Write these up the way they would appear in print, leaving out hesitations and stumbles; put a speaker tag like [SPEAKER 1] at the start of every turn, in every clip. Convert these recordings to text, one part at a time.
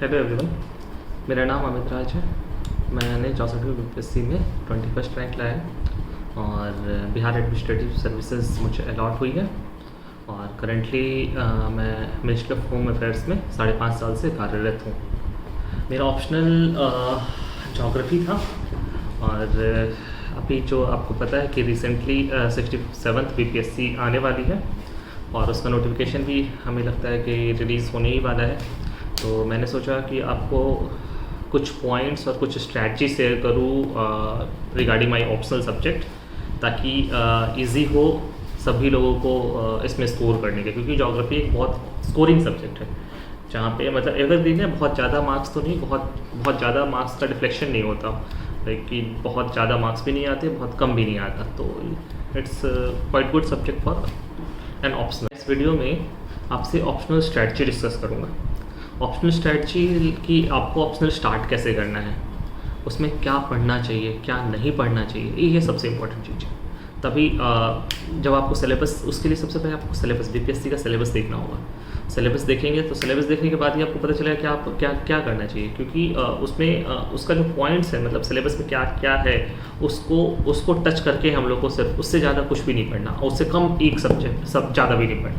[SPEAKER 1] Hello everyone, मेरा नाम अमित राज है। मैंने 64वीं बीपीएससी में 21st रैंक लाया है और बिहार एडमिनिस्ट्रेटिव सर्विसेज मुझे अलॉट हुई है और करंटली मैं मिनिस्ट्री ऑफ होम अफेयर्स में 5.5 साल से कार्यरत हूँ। मेरा ऑप्शनल ज्योग्राफी था और अभी जो आपको पता है कि रिसेंटली 67th बीपीएससी आने वाली है और उसका नोटिफिकेशन भी हमें लगता है कि रिलीज़ होने ही वाला है। तो मैंने सोचा कि आपको कुछ पॉइंट्स और कुछ स्ट्रैटेजी शेयर करूँ रिगार्डिंग माय ऑप्शनल सब्जेक्ट, ताकि इजी हो सभी लोगों को इसमें स्कोर करने के, क्योंकि ज्योग्राफी एक बहुत स्कोरिंग सब्जेक्ट है जहाँ पे मतलब एवरग्रीन है। बहुत ज़्यादा मार्क्स तो नहीं, बहुत ज़्यादा मार्क्स का डिफ्लेक्शन नहीं होता, लाइक कि बहुत ज़्यादा मार्क्स भी नहीं आते, बहुत कम भी नहीं आता। तो it's quite good subject for an optional. इस वीडियो में आपसे ऑप्शनल स्ट्रैटेजी डिस्कस करूँगा। ऑप्शनल स्ट्रैटेजी कि आपको ऑप्शनल स्टार्ट कैसे करना है, उसमें क्या पढ़ना चाहिए, क्या नहीं पढ़ना चाहिए, ये सबसे इम्पोर्टेंट चीज़ है। तभी जब आपको सिलेबस, उसके लिए सबसे पहले आपको सिलेबस, बीपीएससी का सिलेबस देखना होगा। सिलेबस देखेंगे तो सिलेबस देखने के बाद ही आपको पता चलेगा कि आप क्या करना चाहिए, क्योंकि उसमें उसका जो पॉइंट्स है, मतलब सिलेबस में क्या क्या है, उसको टच करके हम लोग को सिर्फ उससे ज़्यादा कुछ भी नहीं पढ़ना, और उससे कम एक सब्जेक्ट सब ज़्यादा भी नहीं पढ़ना,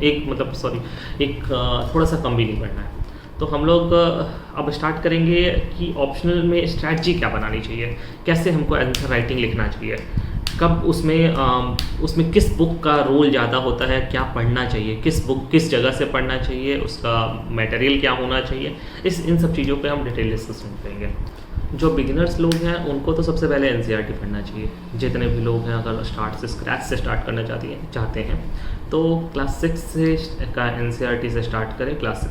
[SPEAKER 1] एक थोड़ा सा कम भी नहीं पढ़ना है। तो हम लोग अब स्टार्ट करेंगे कि ऑप्शनल में स्ट्रैटेजी क्या बनानी चाहिए, कैसे हमको आंसर राइटिंग लिखना चाहिए, कब उसमें किस बुक का रोल ज़्यादा होता है, क्या पढ़ना चाहिए, किस जगह से पढ़ना चाहिए, उसका मटेरियल क्या होना चाहिए, इन सब चीज़ों पे हम डिटेल डिस्कशन करेंगे। जो बिगिनर्स लोग हैं उनको तो सबसे पहले एनसीईआरटी पढ़ना चाहिए। जितने भी लोग हैं अगर स्क्रैच से स्टार्ट करना चाहते हैं तो क्लास 6 से का एनसीईआरटी से स्टार्ट करें, क्लास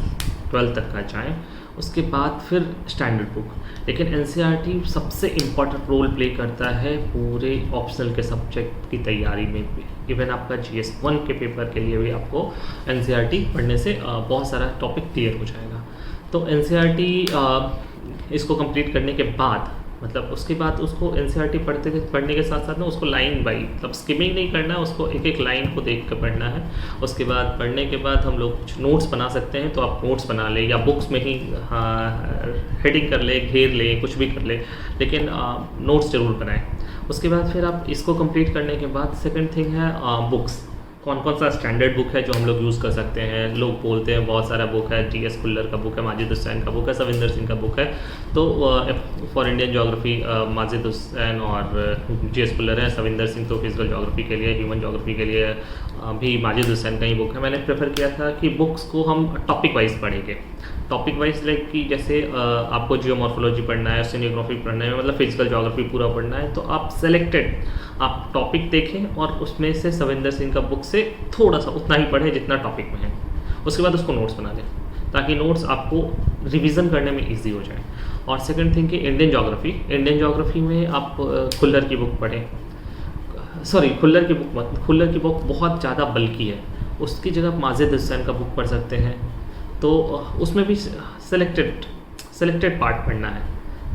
[SPEAKER 1] 12 तक का जाएँ, उसके बाद फिर स्टैंडर्ड बुक। लेकिन एनसीईआरटी सबसे इम्पॉर्टेंट रोल प्ले करता है पूरे ऑप्शनल के सब्जेक्ट की तैयारी में भी। इवन आपका GS1 के पेपर के लिए भी आपको एनसीईआरटी पढ़ने से बहुत सारा टॉपिक क्लियर हो जाएगा। तो एनसीईआरटी इसको कंप्लीट करने के बाद, मतलब उसके बाद उसको एनसीईआरटी पढ़ने के साथ साथ ना उसको लाइन बाई, मतलब स्किमिंग नहीं करना है, उसको एक एक लाइन को देख कर पढ़ना है। उसके बाद पढ़ने के बाद हम लोग कुछ नोट्स बना सकते हैं, तो आप नोट्स बना लें या बुक्स में ही हेडिंग कर ले, घेर ले, कुछ भी कर ले, लेकिन नोट्स ज़रूर बनाएं। उसके बाद फिर आप इसको कंप्लीट करने के बाद सेकेंड थिंग है बुक्स। कौन कौन सा स्टैंडर्ड बुक है जो हम लोग यूज़ कर सकते हैं। लोग बोलते हैं बहुत सारा बुक है, TS खुल्लर का बुक है, माजिद हुसैन का बुक है, सविंदर सिंह का बुक है। तो for Indian geography Majid Hussain और GS खुल्लर है। सविंदर सिंह तो फिजिकल ज्योग्राफी के लिए, ह्यूमन ज्योग्राफी के लिए भी माजिद हुसैन का ही बुक है। मैंने प्रेफर किया था कि बुक्स को हम टॉपिक वाइज पढ़ेंगे। टॉपिक वाइज लाइक कि जैसे आपको जियोमॉर्फोलॉजी पढ़ना है, ओशिनोग्राफी पढ़ना है, मतलब फिजिकल ज्योग्राफी पूरा पढ़ना है, तो आप सेलेक्टेड आप टॉपिक देखें और उसमें से सविंदर सिंह का बुक से थोड़ा सा उतना ही पढ़ें जितना टॉपिक में है। उसके बाद उसको नोट्स बना लें, ताकि नोट्स आपको रिवीजन करने में ईजी हो जाए। और सेकंड थिंग कि इंडियन ज्योग्राफी में आप खुल्लर की बुक पढ़ें। सॉरी, खुल्लर की बुक मत, खुल्लर की बुक बहुत ज़्यादा बल्कि है, उसकी जगह आप माजिद हुसैन का बुक पढ़ सकते हैं। तो उसमें भी सेलेक्टेड पार्ट पढ़ना है,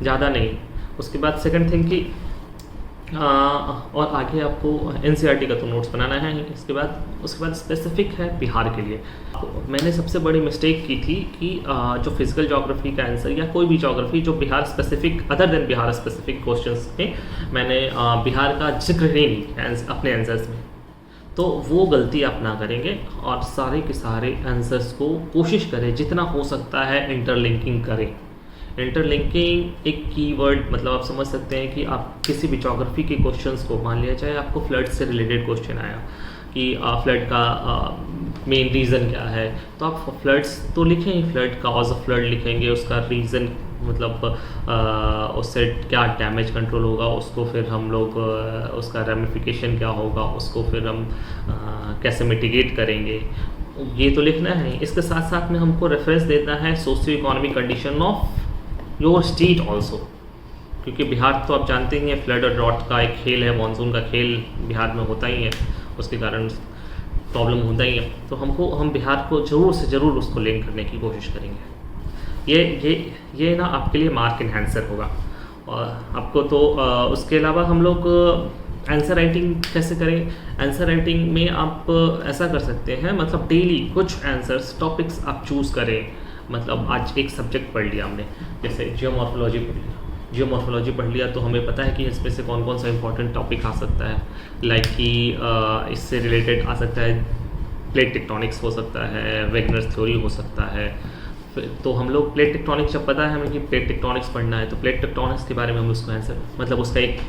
[SPEAKER 1] ज़्यादा नहीं। उसके बाद सेकंड थिंग कि और आगे आपको एनसीईआरटी का तो नोट्स बनाना है। उसके बाद स्पेसिफिक है बिहार के लिए। तो मैंने सबसे बड़ी मिस्टेक की थी कि जो फिजिकल ज्योग्राफी का आंसर या कोई भी ज्योग्राफी जो Bihar specific, other than Bihar specific questions में मैंने बिहार का जिक्र ही नहीं किया अपने आंसर्स में। तो वो गलती आप ना करेंगे और सारे के सारे आंसर्स को कोशिश करें जितना हो सकता है इंटरलिंकिंग करें। इंटरलिंकिंग एक कीवर्ड, मतलब आप समझ सकते हैं कि आप किसी भी ज्योग्राफी के क्वेश्चंस को, मान लिया जाए आपको फ्लड से रिलेटेड क्वेश्चन आया कि फ्लड का मेन रीज़न क्या है, तो आप फ्लड्स तो लिखेंगे, फ्लड कॉज ऑफ फ्लड लिखेंगे, उसका रीज़न मतलब उससे क्या डैमेज कंट्रोल होगा, उसको फिर हम लोग उसका रेमिफिकेशन क्या होगा, उसको फिर हम कैसे मिटिगेट करेंगे, ये तो लिखना है। इसके साथ साथ में हमको रेफरेंस देना है socio economic condition of your state also, क्योंकि बिहार तो आप जानते ही हैं फ्लड और ड्रॉट का एक खेल है, मानसून का खेल बिहार में होता ही है, उसके कारण प्रॉब्लम होता ही है। तो हम बिहार को ज़रूर से ज़रूर उसको लिंक करने की कोशिश करेंगे। ये ना आपके लिए मार्क इन्हेंसर होगा। और आपको तो उसके अलावा हम लोग आंसर राइटिंग कैसे करें। आंसर राइटिंग में आप ऐसा कर सकते हैं, मतलब डेली कुछ आंसर्स टॉपिक्स आप चूज़ करें मतलब आज एक सब्जेक्ट पढ़ लिया हमने, जैसे जियोमॉर्फोलॉजी पढ़ लिया, जियोमॉर्फोलॉजी पढ़ लिया तो हमें पता है कि इसमें से कौन कौन सा इंपॉर्टेंट टॉपिक आ सकता है, लाइक कि इससे रिलेटेड आ सकता है प्लेट टेक्टोनिक्स हो सकता है, वेगनर्स थ्योरी हो सकता है। तो हम लोग प्लेट टेक्टोनिक्स, जब पता है हमें कि प्लेट टेक्टोनिक्स पढ़ना है तो प्लेट टेक्टोनिक्स के बारे में हम उसको आंसर मतलब उसका एक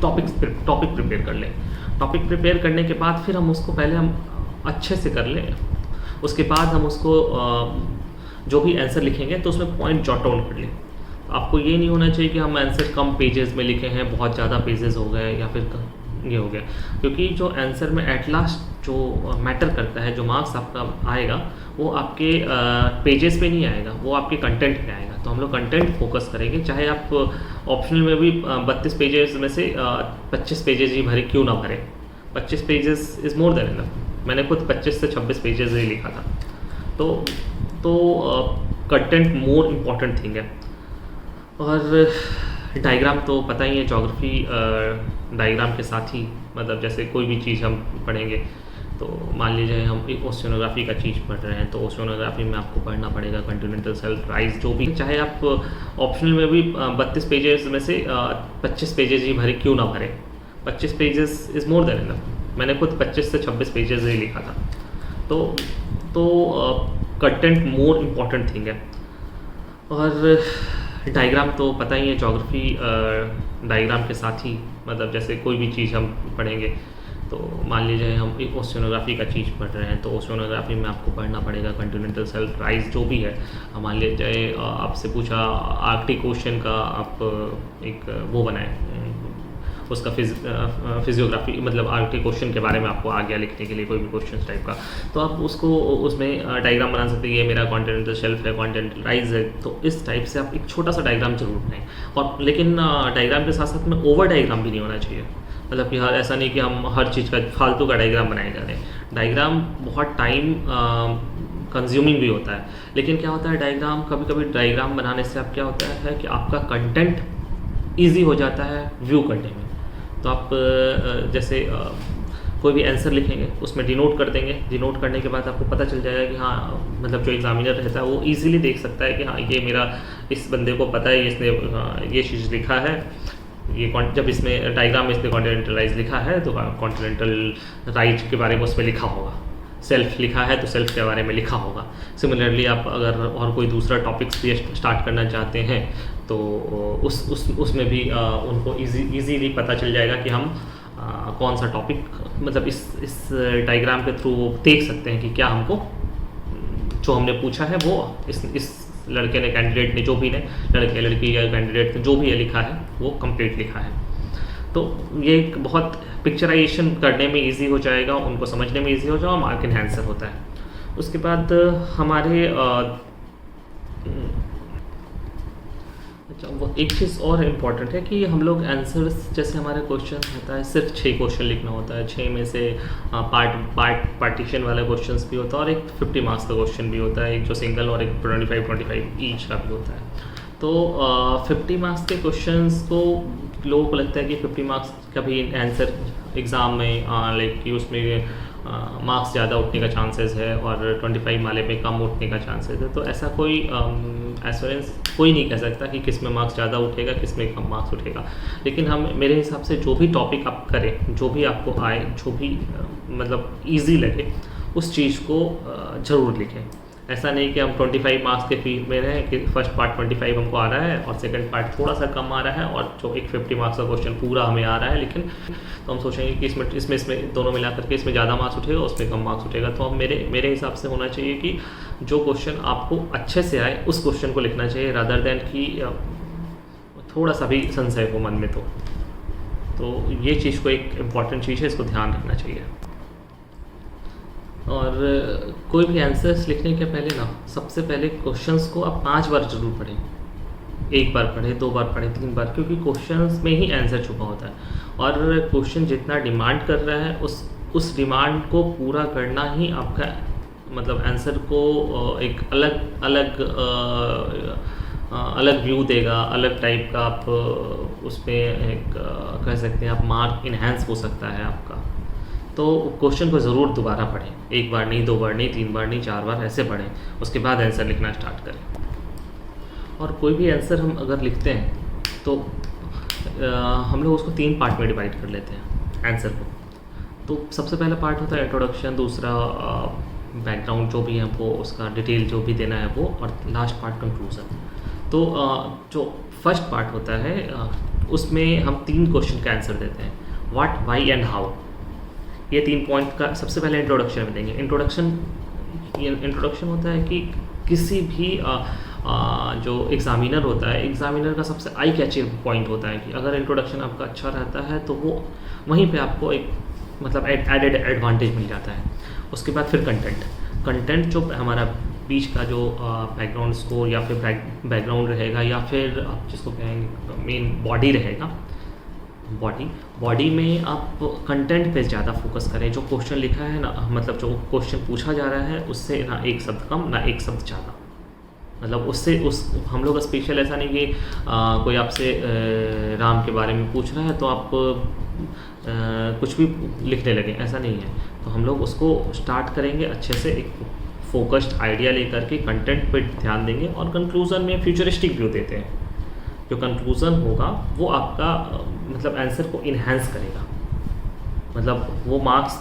[SPEAKER 1] टॉपिक प्रिपेयर कर लें। टॉपिक प्रिपेयर करने के बाद फिर हम उसको पहले हम अच्छे से कर लें, उसके बाद हम उसको जो भी आंसर लिखेंगे तो उसमें पॉइंट जॉट डाउन कर लें। आपको ये नहीं होना चाहिए कि हम आंसर कम पेजेस में लिखे हैं, बहुत ज़्यादा पेजेस हो गए या फिर ये हो गया, क्योंकि जो आंसर में एट लास्ट जो मैटर करता है, जो मार्क्स आपका आएगा वो आपके पेजेस पे नहीं आएगा, वो आपके कंटेंट पे आएगा। तो हम लोग कंटेंट फोकस करेंगे, चाहे आप ऑप्शनल में भी 32 पेजेस में से 25 पेजेस ही भरे क्यों ना भरें। 25 pages is more than enough. मैंने खुद 25 से 26 पेजेस ही लिखा था। तो कंटेंट मोर इम्पॉर्टेंट थिंग है। और डायग्राम तो पता ही है, ज्योग्राफी डायग्राम के साथ ही, मतलब जैसे कोई भी चीज़ हम पढ़ेंगे तो मान लीजिए हम एक ओशियोनोग्राफी का चीज़ पढ़ रहे हैं तो ओशियोनोग्राफी में आपको पढ़ना पड़ेगा कॉन्टिनेंटल शेल्फ राइज, जो भी, चाहे आप ऑप्शनल में भी 32 पेजेस में से 25 पेजेस ही भरे क्यों ना भरें। 25 pages is more than enough. मैंने खुद 25 से 26 पेजेस ही लिखा था। तो कंटेंट मोर इम्पॉर्टेंट थिंग है। और डायग्राम तो पता ही है, ज्योग्राफी डायग्राम के साथ ही, मतलब जैसे कोई भी चीज़ हम पढ़ेंगे तो मान लीजिए हम एक ओशियोनोग्राफी का चीज़ पढ़ रहे हैं तो ओशियोनोग्राफी में आपको पढ़ना पड़ेगा कॉन्टिनेंटल शेल्फ राइज, जो भी है। मान लीजिए आपसे पूछा आर्कटिक ओशन का, आप एक वो बनाए उसका फिजियोग्राफी, मतलब आर्कटिक ओशन के बारे में आपको आ गया लिखने के लिए कोई भी क्वेश्चन टाइप का, तो आप उसको उसमें डायग्राम बना सकते हैं। ये मेरा कॉन्टिनेंटल शेल्फ है, कॉन्टिनेंटल राइज है, तो इस टाइप से आप एक छोटा सा डायग्राम जरूर बनाएं। और लेकिन डायग्राम के साथ साथ में ओवर डायग्राम भी नहीं होना चाहिए, मतलब कि ऐसा नहीं कि हम हर चीज़ का फालतू का डायग्राम बनाए जा रहे हैं। डायग्राम बहुत टाइम कंज्यूमिंग भी होता है, लेकिन क्या होता है डायग्राम, कभी कभी डायग्राम बनाने से आप क्या होता है कि आपका कंटेंट ईजी हो जाता है व्यू करने में। तो आप जैसे कोई भी आंसर लिखेंगे उसमें डिनोट कर देंगे, डिनोट करने के बाद आपको पता चल जाएगा कि हाँ, मतलब जो एग्जामिनर रहता है वो इजीली देख सकता है कि हाँ ये मेरा, इस बंदे को पता है, इसने ये चीज़ लिखा है, ये जब इसमें डायग्राम में इसने कॉन्टिनेंटल राइज लिखा है तो कॉन्टिनेंटल राइज के बारे में उसमें लिखा होगा, सेल्फ लिखा है तो सेल्फ के बारे में लिखा होगा। सिमिलरली आप अगर और कोई दूसरा टॉपिक्स भी स्टार्ट करना चाहते हैं तो उसमें भी उनको इजीली पता चल जाएगा कि हम कौन सा टॉपिक, मतलब इस डायग्राम के थ्रू वो देख सकते हैं कि क्या हमको जो हमने पूछा है वो इस लड़के ने, कैंडिडेट ने, जो भी ने, लड़के लड़की या कैंडिडेट ने जो भी ये लिखा है वो कंप्लीट लिखा है। तो ये एक बहुत पिक्चराइजेशन करने में इजी हो जाएगा, उनको समझने में इजी हो जाएगा, मार्क एनहांसर होता है। उसके बाद हमारे अच्छा, वो एक चीज़ और इम्पॉर्टेंट है कि हम लोग आंसर्स, जैसे हमारे क्वेश्चन होता है सिर्फ 6 क्वेश्चन लिखना होता है, 6 में से पार्टीशन वाला क्वेश्चन भी होता है और एक 50 मार्क्स का क्वेश्चन भी होता है, एक जो सिंगल और एक 25 ईच का भी होता है। तो 50 मार्क्स के क्वेश्चंस को लोगों को लगता है कि 50 मार्क्स का भी आंसर एग्ज़ाम में लाइक कि उसमें मार्क्स ज़्यादा उठने का चांसेस है और 25 वाले में कम उठने का चांसेस है। तो ऐसा कोई एश्योरेंस कोई नहीं कह सकता कि किस में मार्क्स ज़्यादा उठेगा, किस में कम मार्क्स उठेगा। लेकिन हम, मेरे हिसाब से जो भी टॉपिक आप करें, जो भी आपको आए, जो भी मतलब ईजी लगे, उस चीज़ को ज़रूर लिखें। ऐसा नहीं कि हम 25 मार्क्स के फील्ड में रहें कि फर्स्ट पार्ट 25 हमको आ रहा है और सेकंड पार्ट थोड़ा सा कम आ रहा है और जो एक 50 मार्क्स का क्वेश्चन पूरा हमें आ रहा है, लेकिन तो हम सोचेंगे कि इसमें दोनों मिला करके इसमें ज़्यादा मार्क्स उठेगा, उसमें कम मार्क्स उठेगा। तो हम मेरे हिसाब से होना चाहिए कि जो क्वेश्चन आपको अच्छे से आए उस क्वेश्चन को लिखना चाहिए, रादर देन कि थोड़ा सा भी संशय हो मन में। तो ये चीज़ को एक इम्पॉर्टेंट चीज़ है, इसको ध्यान रखना चाहिए। और कोई भी आंसर्स लिखने के पहले ना, सबसे पहले क्वेश्चंस को आप 5 बार जरूर पढ़ें। 1 बार पढ़ें, 2 बार पढ़ें, 3 बार, क्योंकि क्वेश्चंस में ही आंसर छुपा होता है और क्वेश्चन जितना डिमांड कर रहा है उस डिमांड को पूरा करना ही आपका, मतलब आंसर को एक अलग व्यू देगा, अलग टाइप का आप उसमें एक कह सकते हैं आप मार्क इन्हेंस हो सकता है आपका। तो क्वेश्चन को ज़रूर दोबारा पढ़ें, एक बार नहीं, 2 बार नहीं, 3 बार नहीं, 4 बार ऐसे पढ़ें, उसके बाद आंसर लिखना स्टार्ट करें। और कोई भी आंसर हम अगर लिखते हैं तो हम लोग उसको 3 पार्ट में डिवाइड कर लेते हैं आंसर को। तो सबसे पहला पार्ट होता है इंट्रोडक्शन, दूसरा बैकग्राउंड जो भी है वो उसका डिटेल जो भी देना है वो, और लास्ट पार्ट कंक्लूज़न। तो जो फर्स्ट पार्ट होता है उसमें हम 3 क्वेश्चन का आंसर देते हैं, व्हाट, वाई एंड हाउ। ये 3 पॉइंट का सबसे पहले इंट्रोडक्शन में देंगे। इंट्रोडक्शन होता है कि किसी भी जो एग्ज़ामिनर होता है, एग्ज़ामिनर का सबसे आई कैचिंग पॉइंट होता है कि अगर इंट्रोडक्शन आपका अच्छा रहता है तो वो वहीं पे आपको एक मतलब एडेड एडवांटेज मिल जाता है। उसके बाद फिर कंटेंट जो हमारा बीच का जो बैकग्राउंड स्कोर या फिर बैकग्राउंड रहेगा, या फिर आप जिसको कहेंगे मेन बॉडी रहेगा, बॉडी में आप कंटेंट पे ज़्यादा फोकस करें। जो क्वेश्चन लिखा है ना, मतलब जो क्वेश्चन पूछा जा रहा है उससे ना एक शब्द कम ना एक शब्द ज़्यादा, मतलब हम लोग स्पेशल ऐसा नहीं कि कोई आपसे राम के बारे में पूछ रहा है तो आप कुछ भी लिखने लगे, ऐसा नहीं है। तो हम लोग उसको स्टार्ट करेंगे अच्छे से, एक फोकस्ड आइडिया लेकर के कंटेंट पे ध्यान देंगे, और कंक्लूज़न में फ्यूचरिस्टिक व्यू देते हैं। जो कंक्लूज़न होगा वो आपका मतलब आंसर को इन्हेंस करेगा, मतलब वो मार्क्स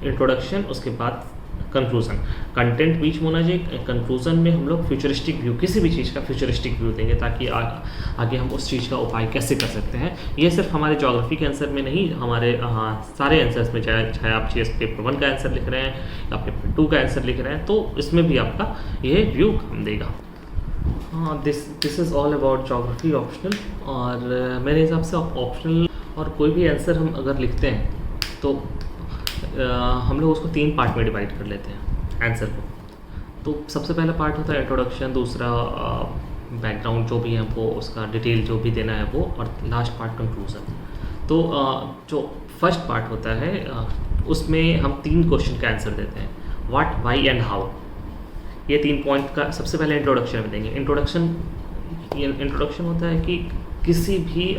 [SPEAKER 1] इंट्रोडक्शन, उसके बाद कंक्लूज़न, कंटेंट बीच में होना चाहिए। कंक्लूज़न में हम लोग फ्यूचरिस्टिक व्यू, किसी भी चीज़ का फ्यूचरिस्टिक व्यू देंगे ताकि आगे हम उस चीज़ का उपाय कैसे कर सकते हैं। ये सिर्फ हमारे ज्योग्राफी के आंसर में नहीं, हमारे सारे आंसर्स में, चाहे आप जीएस पेपर 1 का आंसर लिख रहे हैं या पेपर 2 का आंसर लिख रहे हैं, तो इसमें भी आपका ये व्यू काम देगा। हाँ, this is all about geography optional. और मेरे हिसाब से ऑप्शनल और कोई भी आंसर हम अगर लिखते हैं तो हम लोग उसको 3 पार्ट में डिवाइड कर लेते हैं आंसर को। तो सबसे पहला पार्ट होता है इंट्रोडक्शन, दूसरा बैकग्राउंड जो भी है वो उसका डिटेल जो भी देना है वो, और लास्ट पार्ट कंक्लूज़न। तो जो फर्स्ट पार्ट होता है उसमें हम 3 क्वेश्चन का आंसर देते हैं, व्हाट, वाई एंड हाउ। ये 3 पॉइंट का सबसे पहले इंट्रोडक्शन में देंगे। इंट्रोडक्शन होता है कि किसी भी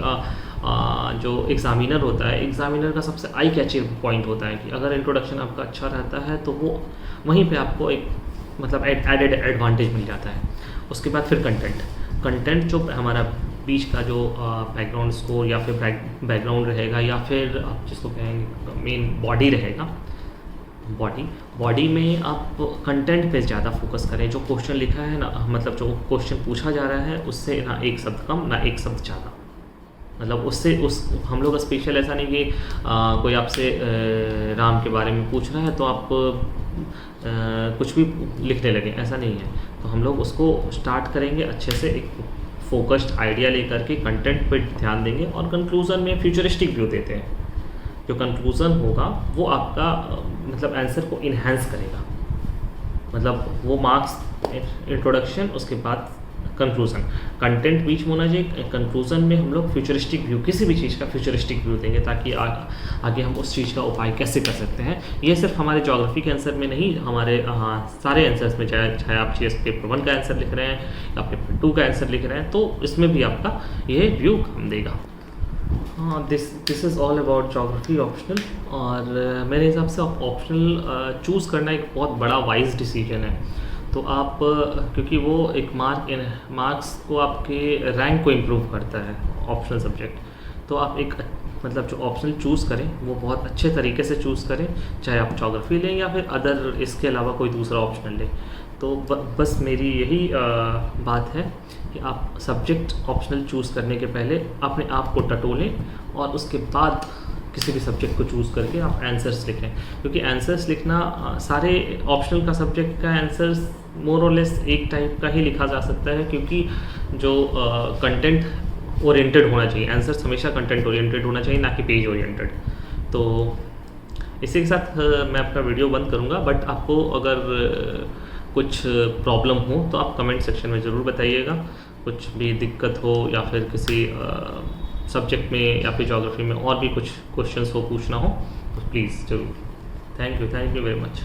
[SPEAKER 1] जो एग्ज़ामिनर होता है, एग्ज़ामिनर का सबसे आई कैचिंग पॉइंट होता है कि अगर इंट्रोडक्शन आपका अच्छा रहता है तो वो वहीं पे आपको एक मतलब एडेड एडवांटेज मिल जाता है। उसके बाद फिर कंटेंट जो हमारा बीच का जो बैकग्राउंड स्कोर या फिर बैकग्राउंड रहेगा, या फिर आप जिसको कहेंगे मेन बॉडी रहेगा, बॉडी में आप कंटेंट पे ज़्यादा फोकस करें। जो क्वेश्चन लिखा है ना, मतलब जो क्वेश्चन पूछा जा रहा है उससे ना एक शब्द कम ना एक शब्द ज़्यादा, मतलब हम लोग स्पेशल ऐसा नहीं कि कोई आपसे राम के बारे में पूछ रहा है तो आप कुछ भी लिखने लगे, ऐसा नहीं है। तो हम लोग उसको स्टार्ट करेंगे अच्छे से, एक फोकस्ड आइडिया लेकर के कंटेंट पे ध्यान देंगे, और कंक्लूज़न में फ्यूचरिस्टिक व्यू देते हैं। जो कंक्लूज़न होगा वो आपका मतलब आंसर को इन्हेंस करेगा, मतलब वो मार्क्स इंट्रोडक्शन, उसके बाद कंक्लूज़न, कंटेंट बीच में होना चाहिए। कंक्लूज़न में हम लोग फ्यूचरिस्टिक व्यू, किसी भी चीज़ का फ्यूचरिस्टिक व्यू देंगे ताकि आगे हम उस चीज़ का उपाय कैसे कर सकते हैं। ये सिर्फ हमारे ज्योग्राफी के आंसर में नहीं, हमारे सारे आंसर्स में, चाहे आप जीएस पेपर 1 का आंसर लिख रहे हैं या पेपर 2 का आंसर लिख रहे हैं, तो इसमें भी आपका ये व्यू काम देगा। हाँ, this is all about geography optional. और मेरे हिसाब से ऑप्शनल चूज़ करना एक बहुत बड़ा वाइज डिसीजन है। तो आप क्योंकि वो एक मार्क्स को, आपके रैंक को इम्प्रूव करता है ऑप्शनल सब्जेक्ट, तो आप एक मतलब जो ऑप्शनल चूज़ करें वो बहुत अच्छे तरीके से चूज़ करें, चाहे आप ज्योग्राफी लें या फिर अदर इसके अलावा कोई दूसरा ऑप्शनल लें। तो बस मेरी यही बात है कि आप सब्जेक्ट ऑप्शनल चूज़ करने के पहले अपने आप को टटोलें, और उसके बाद किसी भी सब्जेक्ट को चूज़ करके आप आंसर्स लिखें। क्योंकि आंसर्स लिखना सारे ऑप्शनल का सब्जेक्ट का आंसर्स मोर और लेस एक टाइप का ही लिखा जा सकता है, क्योंकि जो कंटेंट ओरिएंटेड होना चाहिए, आंसर्स हमेशा कंटेंट ओरिएंटेड होना चाहिए, ना कि पेज ओरिएंटेड। तो इसी के साथ मैं अपना वीडियो बंद करूँगा, बट आपको अगर कुछ प्रॉब्लम हो तो आप कमेंट सेक्शन में ज़रूर बताइएगा। कुछ भी दिक्कत हो या फिर किसी सब्जेक्ट में या फिर ज्योग्राफी में और भी कुछ क्वेश्चंस हो, पूछना हो, तो प्लीज़ ज़रूर। Thank you very much.